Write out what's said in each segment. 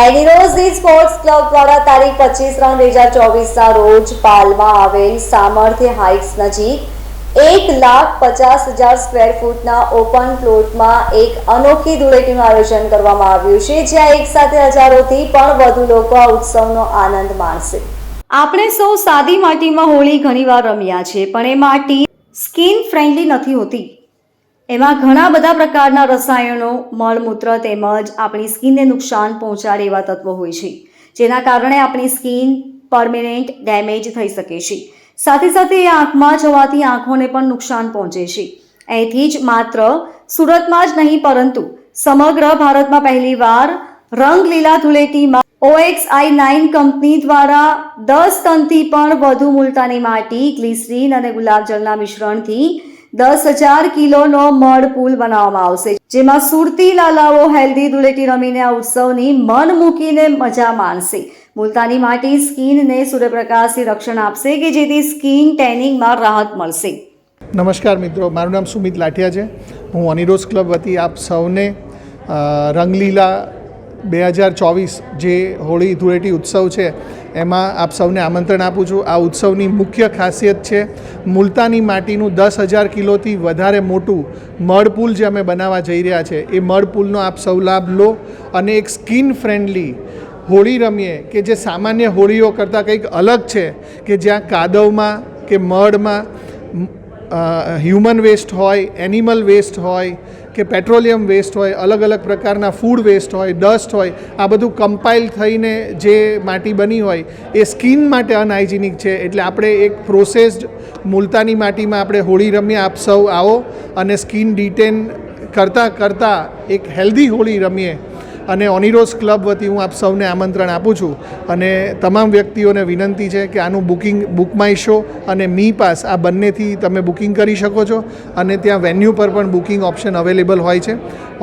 એનિરોઝ sports club દ્વારા તારીખ 25/3/2024ના રોજ પાલમાં આવેલ સામર્થ્ય હાઇટ્સ નજીક 1,50,000 સ્ક્વેર ફૂટના ઓપન પ્લોટમાં એક અનોખી ધૂળેટીનું આયોજન કરવામાં આવ્યું છે, જ્યાં એક સાથે હજારોથી પણ વધુ લોકો આ ઉત્સવનો આનંદ માણશે. આપણે સૌ સાદી માટીમાં હોળી ઘણીવાર રમ્યા છે, પણ એ માટી સ્કિન ફ્રેન્ડલી નથી હોતી. એમાં ઘણા બધા પ્રકારના રસાયણો, મળમૂત્ર તેમજ આપણી સ્કિનને નુકસાન પહોંચાડે એવા તત્વો હોય છે, જેના કારણે આપણી સ્કિન પરમેનન્ટ ડેમેજ થઈ શકે છે. સાથે સાથે એ આંખમાં જવાથી આંખોને પણ નુકસાન પહોંચે છે. અહીંથી જ માત્ર સુરતમાં જ નહીં પરંતુ સમગ્ર ભારતમાં પહેલીવાર રંગલીલા ધૂળેટીમાં OXI9 કંપની દ્વારા 10 ટનથી પણ વધુ મુલતાની માટી, ગ્લિસરીન અને ગુલાબજળના મિશ્રણથી 10,000 કિલોનો મડ પુલ બનાવવામાં આવશે, જેમાં સુરતી લાલાઓ હેલ્ધી ધૂળેટી રમીને આ ઉત્સવની મન મૂકીને મજા માણશે. મુલતાની માટી સ્કિનને સૂર્યપ્રકાશથી રક્ષણ આપશે કે જેથી સ્કિન ટેનિંગમાં રાહત મળશે. નમસ્કાર મિત્રો, મારું નામ સુમિત લાઠિયા છે. હું એનિરોઝ ક્લબ વતી આપ સૌને રંગલીલા 2024 જે હોળી ધૂળેટી ઉત્સવ છે એમાં આપ સૌને આમંત્રણ આપું છું. આ ઉત્સવની મુખ્ય ખાસિયત છે મુલતાની માટીનું 10,000 કિલોથી વધારે મોટું મડપુલ જે અમે બનાવવા જઈ રહ્યા છે. એ મડપુલનો આપ સૌ લાભ લો અને એક સ્કિન ફ્રેન્ડલી હોળી રમીએ કે જે સામાન્ય હોળીઓ કરતાં કંઈક અલગ છે, કે જ્યાં કાદવમાં કે મડમાં હ્યુમન વેસ્ટ હોય, એનિમલ વેસ્ટ હોય કે પેટ્રોલિયમ વેસ્ટ હોય, અલગ અલગ પ્રકારના ફૂડ વેસ્ટ હોય, ડસ્ટ હોય, આ બધું કમ્પાઇલ થઈને જે માટી બની હોય એ સ્કિન માટે અનહાઇજિનિક છે. એટલે આપણે એક પ્રોસેસ્ડ મુલતાની માટીમાં આપણે હોળી રમીએ. આપ સૌ આવો અને સ્કિન ડિટેન કરતાં એક હેલ્ધી હોળી રમીએ. અને એનિરોઝ ક્લબ વતી હું આપ સૌને આમંત્રણ આપું છું અને તમામ વ્યક્તિઓને વિનંતી છે કે આનું બુકિંગ બુક માય શો અને મી પાસ આ બંનેથી તમે બુકિંગ કરી શકો છો અને ત્યાં વેન્યુ પર પણ બુકિંગ ઓપ્શન અવેલેબલ હોય છે.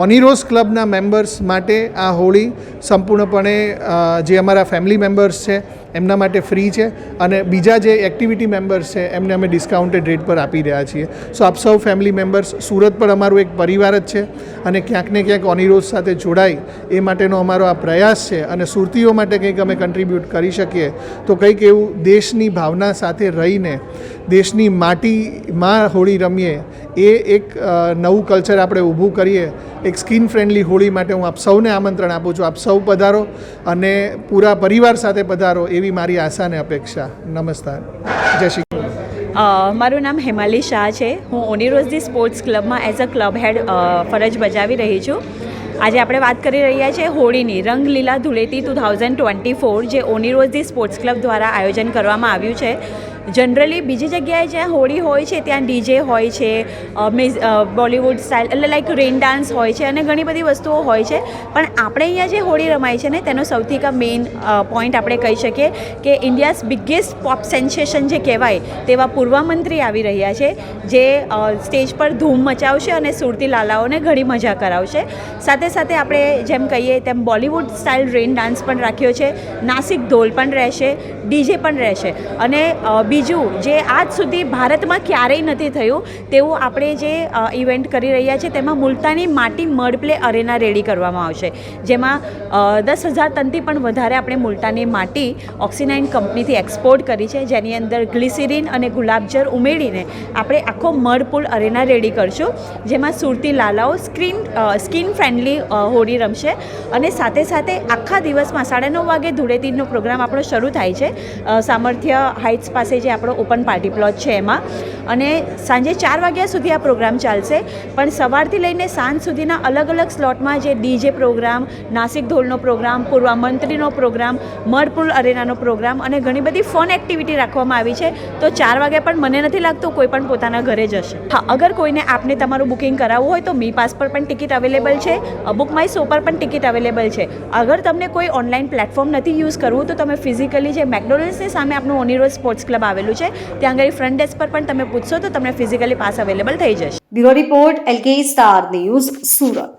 એનિરોઝ ક્લબના મેમ્બર્સ માટે આ હોળી સંપૂર્ણપણે જે અમારા ફેમિલી મેમ્બર્સ છે એમના માટે ફ્રી છે અને બીજા જે એક્ટિવિટી મેમ્બર્સ છે એમને અમે ડિસ્કાઉન્ટેડ રેટ પર આપી રહ્યા છીએ. સો આપ સૌ ફેમિલી મેમ્બર્સ, સુરત પણ અમારું એક પરિવાર જ છે અને ક્યાંક ને ક્યાંક એનિરોઝ સાથે જોડાય એ માટેનો અમારો આ પ્રયાસ છે અને સુરતીઓ માટે કંઈક અમે કન્ટ્રીબ્યુટ કરી શકીએ તો કંઈક એવું દેશની ભાવના સાથે રહીને દેશની માટીમાં હોળી રમીએ, એ એક નવું કલ્ચર આપણે ઊભું કરીએ. એક સ્કિન ફ્રેન્ડલી હોળી માટે હું આપ સૌને આમંત્રણ આપું છું. આપ સૌ પધારો અને પૂરા પરિવાર સાથે પધારો એવી મારી આશા અને અપેક્ષા. નમસ્કાર, જય શ્રી. મારું નામ હેમાલી શાહ છે. હું એનિરોઝ સ્પોર્ટ્સ ક્લબમાં એઝ અ ક્લબ હેડ ફરજ બજાવી રહી છું. આજે આપણે વાત કરી રહ્યા છીએ હોળીની, રંગલીલા ધૂળેટી 2024 જે એનિરોઝ સ્પોર્ટ્સ ક્લબ દ્વારા આયોજન કરવામાં આવ્યું છે. જનરલી બીજી જગ્યાએ જ્યાં હોળી હોય છે ત્યાં ડીજે હોય છે, બોલિવૂડ સ્ટાઇલ એટલે લાઈક રેન ડાન્સ હોય છે અને ઘણી બધી વસ્તુઓ હોય છે. પણ આપણે અહીંયા જે હોળી રમાય છે ને તેનો સૌથી મેઇન પોઈન્ટ આપણે કહી શકીએ કે ઇન્ડિયાઝ બિગેસ્ટ પોપ સેન્સેશન જે કહેવાય તેવા પૂર્વમંત્રી આવી રહ્યા છે, જે સ્ટેજ પર ધૂમ મચાવશે અને સુરતી લાલાઓને ઘણી મજા કરાવશે. સાથે સાથે આપણે જેમ કહીએ તેમ બોલિવૂડ સ્ટાઇલ રેન ડાન્સ પણ રાખ્યો છે, નાસિક ઢોલ પણ રહેશે, ડીજે પણ રહેશે અને બીજું જે આજ સુધી ભારતમાં ક્યારેય નથી થયું તેવું આપણે જે ઇવેન્ટ કરી રહ્યા છે તેમાં મુલતાની માટી મડ પ્લે અરેના રેડી કરવામાં આવશે, જેમાં 10,000 ટનથી પણ વધારે આપણે મુલતાની માટી OXI9 કંપનીથી એક્સપોર્ટ કરી છે, જેની અંદર ગ્લિસરીન અને ગુલાબજળ ઉમેરીને આપણે આખો મડ પુલ અરેના રેડી કરશું, જેમાં સુરતી લાલાઓ સ્કિન ફ્રેન્ડલી હોળી રમશે. અને સાથે સાથે આખા દિવસમાં 9:30 વાગે ધૂળેટીનો પ્રોગ્રામ આપણો શરૂ થાય છે સામર્થ્ય હાઇટ્સ પાસે જે આપણો ઓપન પાર્ટી પ્લોટ છે એમાં, અને સાંજે 4 વાગ્યા સુધી આ પ્રોગ્રામ ચાલશે. પણ સવારથી લઈને સાંજ સુધીના અલગ અલગ સ્લોટમાં જે ડીજે પ્રોગ્રામ, નાસિક ઢોલનો પ્રોગ્રામ, પૂર્વમંત્રીનો પ્રોગ્રામ, મડપુલ અરેનાનો પ્રોગ્રામ અને ઘણી બધી ફન એક્ટિવિટી રાખવામાં આવી છે. તો 4 વાગે પણ મને નથી લાગતું કોઈ પણ પોતાના ઘરે જશે. હા, અગર કોઈને આપને તમારું બુકિંગ કરાવવું હોય તો મી પાસ પર પણ ટિકિટ અવેલેબલ છે, બુક માય શો પર પણ ટિકિટ અવેલેબલ છે. અગર તમને કોઈ ઓનલાઈન પ્લેટફોર્મ નથી યુઝ કરવું તો તમે ફિઝિકલી જે મેકડોનલ્ડ્સની સામે આપણું એનિરોઝ સ્પોર્ટ્સ ક્લબ આવેલું છે ત્યાં આગળ ફ્રન્ટ ડેસ્ક પર પણ તમે પૂછશો તો તમને ફિઝિકલી પાસ અવેલેબલ થઈ જશે. Bureau report LK star news, Surat.